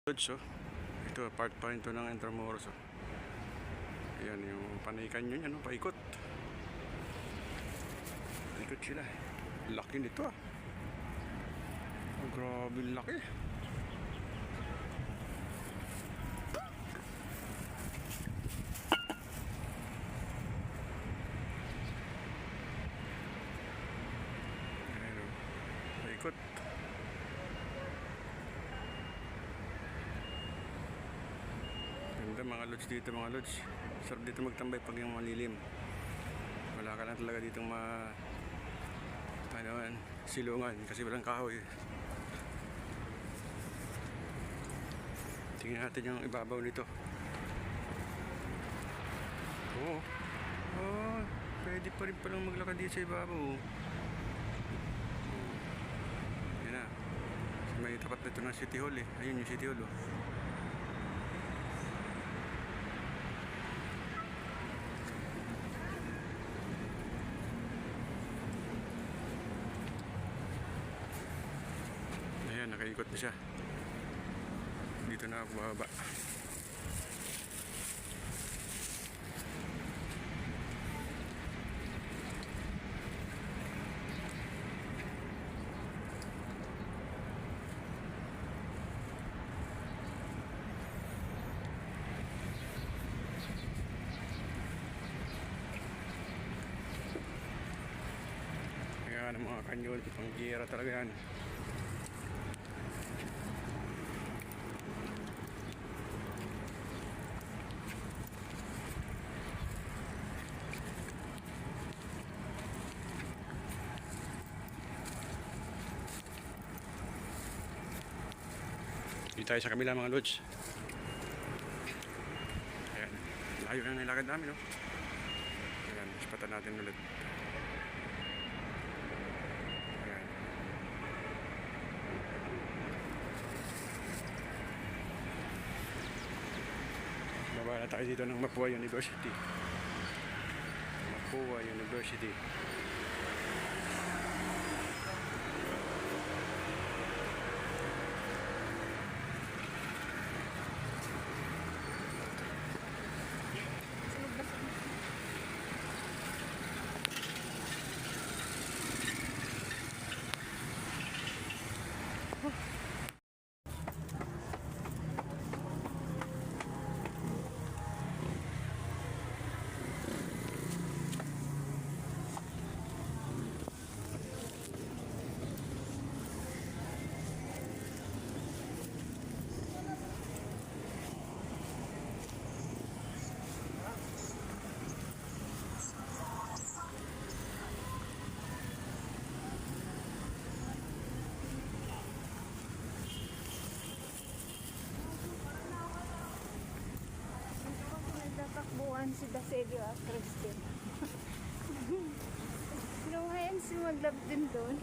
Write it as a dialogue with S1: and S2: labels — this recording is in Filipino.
S1: So, ito part pa rin ito ng Intramuros. Ayan yung Panay Canyon, ano, paikot. Paikot sila. Laki nito Oh, grabe laki. Ayan paikot. Ganda mga lods dito mga lods. Sarap dito magtambay pag yung malilim. Wala ka lang talaga ditong silungan kasi walang kahoy. Tingnan natin yung ibabaw nito. Oo. Oh, pwede pa rin palang maglakad dito sa ibabaw. Yan na. May tapat na ito ng City Hall Ayun yung City Hall Ayan, nakaikot na siya. Dito na ako bababa. Ayan ang mga kanyon, pang-gira talaga yan. Dito tayo sa kabila mga lods. Ayan, layo na nilakad namin Ayan, ispatan natin ulit. Ayan. Baba na tayo dito ng Mapua University. Mapua University.
S2: Takbuhan si Daselio at Kristen. Sinuhayan si Maglab din doon.